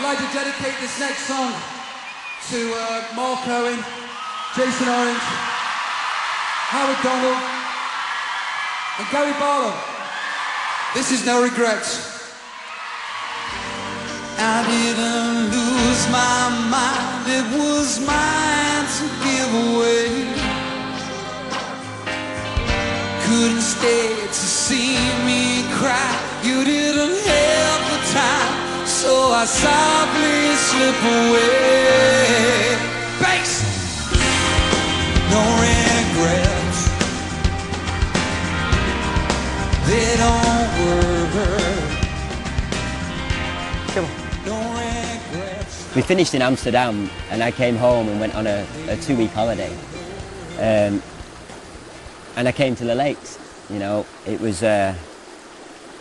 like to dedicate this next song to Mark Owen, Jason Orange, Howard Donald, and Gary Barlow. This is No Regrets. I didn't lose my mind, it was mine to give away. Couldn't stay to see me cry, you didn't have the time, so I softly slip away. Bass! No regrets, they don't work. Come on. We finished in Amsterdam and I came home and went on a 2-week holiday. And I came to the lakes, you know. It was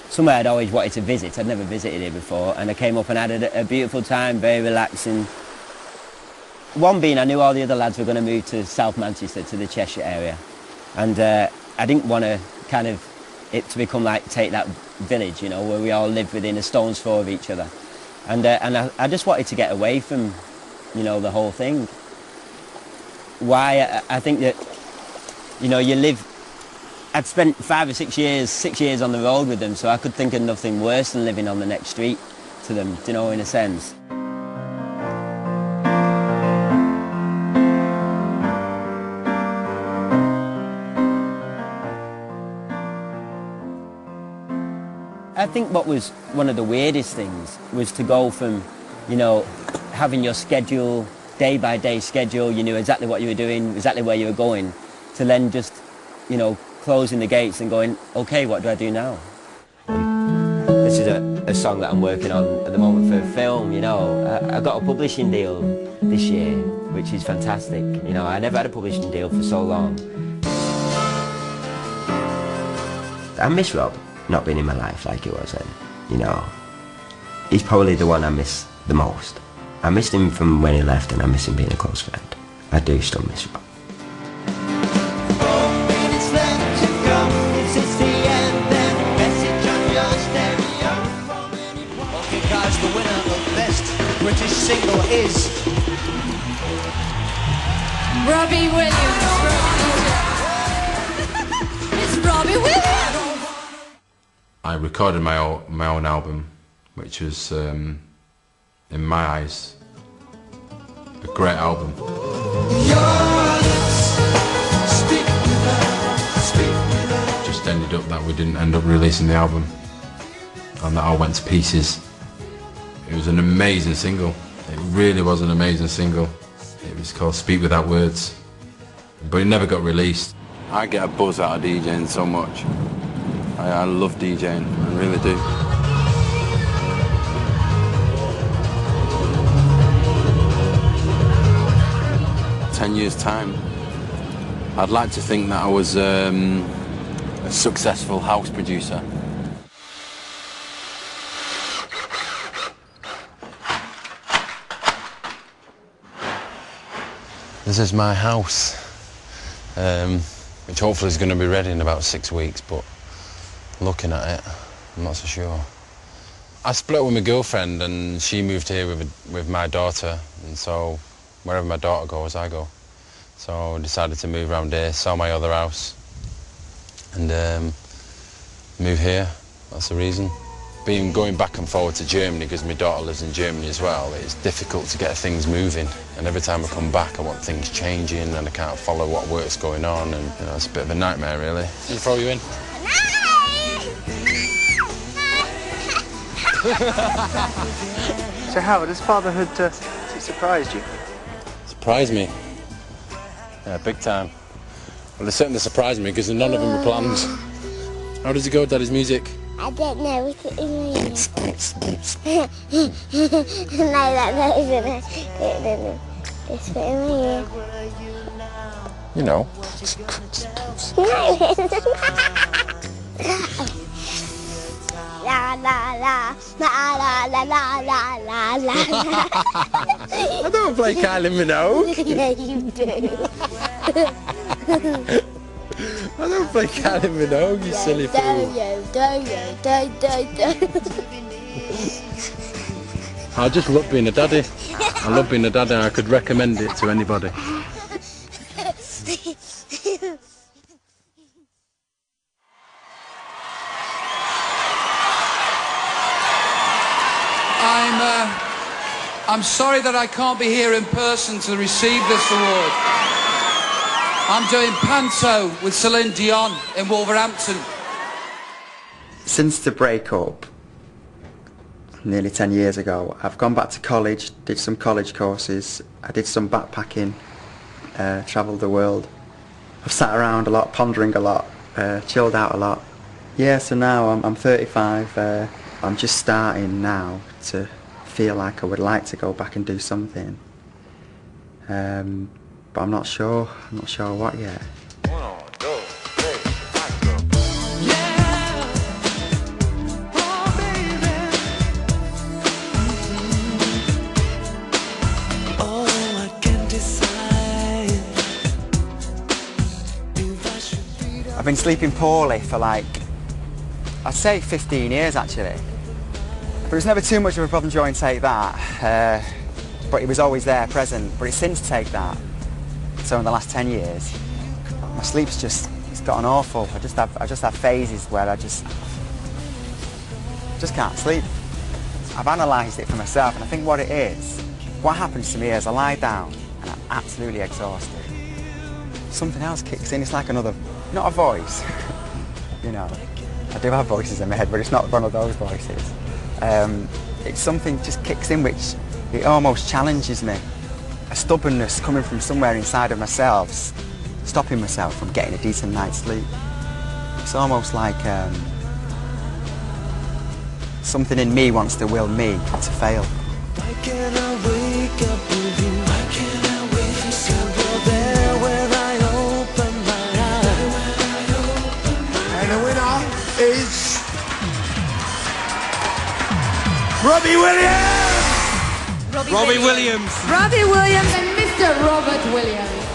somewhere I'd always wanted to visit. I'd never visited it before, and I came up and had a beautiful time, very relaxing. One being I knew all the other lads were going to move to South Manchester, to the Cheshire area. And I didn't want to kind of it to become like Take That village, you know, where we all lived within a stone's throw of each other. And I just wanted to get away from, you know, the whole thing. Why? I think that, you know, you live... I'd spent 5 or 6 years on the road with them, so I could think of nothing worse than living on the next street to them, do you know, in a sense. I think what was one of the weirdest things was to go from, you know, having your schedule, day-by-day schedule, you knew exactly what you were doing, exactly where you were going, to then just, you know, closing the gates and going, okay, what do I do now? This is a song that I'm working on at the moment for a film, you know. I got a publishing deal this year, which is fantastic. You know, I never had a publishing deal for so long. I miss Rob not being in my life like he was then, you know. He's probably the one I miss the most. I missed him from when he left and I miss him being a close friend. I do still miss Rob. 4 minutes left to go, this is the end, then message on your stereo. Okay guys, the winner of Best British Single is... Robbie Williams. It's Robbie Williams. I recorded my own album, which was, in my eyes, a great album. Just ended up that we didn't end up releasing the album, and that all went to pieces. It was an amazing single. It really was an amazing single. It was called Speak Without Words, but it never got released. I get a buzz out of DJing so much. I love DJing, I really do. In 10 years' time, I'd like to think that I was a successful house producer. This is my house, which hopefully is going to be ready in about 6 weeks, but looking at it, I'm not so sure. I split up with my girlfriend and she moved here with my daughter, and so wherever my daughter goes, I go. So I decided to move around here, sell my other house and move here. That's the reason. Going back and forward to Germany, because my daughter lives in Germany as well, it's difficult to get things moving, and every time I come back I want things changing and I can't follow what work's going on, and you know, it's a bit of a nightmare really. Can I throw you in? So Howard, has fatherhood surprised you? Surprised me? Yeah, big time. Well, it certainly surprised me because none of them were planned. How does it go, Daddy's music? I don't know, it's in my ear. No, that isn't it. It's in my ear. You know. No, it isn't. La la la, la la la la la la la. I don't play Kylie Minogue. Yeah, you do. I don't play Kylie Minogue, you silly fool. I just love being a daddy. I love being a daddy and I could recommend it to anybody. I'm sorry that I can't be here in person to receive this award. I'm doing panto with Celine Dion in Wolverhampton. Since the breakup, nearly 10 years ago, I've gone back to college, did some college courses, I did some backpacking, travelled the world. I've sat around a lot, pondering a lot, chilled out a lot. Yeah, so now I'm 35, I'm just starting now to feel like I would like to go back and do something. But I'm not sure what yet. 1, 2, 3, 4. Yeah. Oh, baby. Oh, I can't decide if I should be. I've been sleeping poorly for like, I'd say 15 years actually. But it was never too much of a problem during Take That, but it was always there, present. But it's since Take That, so in the last 10 years, my sleep's it's gotten awful. I just have phases where I just can't sleep. I've analysed it for myself, and I think what it is, what happens to me is I lie down and I'm absolutely exhausted. Something else kicks in. It's like another, not a voice, you know. I do have voices in my head, but it's not one of those voices. It's something just kicks in which it almost challenges me. A stubbornness coming from somewhere inside of myself, stopping myself from getting a decent night's sleep. It's almost like something in me wants to will me to fail. Why can't I wake up with you? Why can't I wake up so you're there when I open my eyes? And the winner is Robbie Williams! Robbie Williams and Mr. Robert Williams.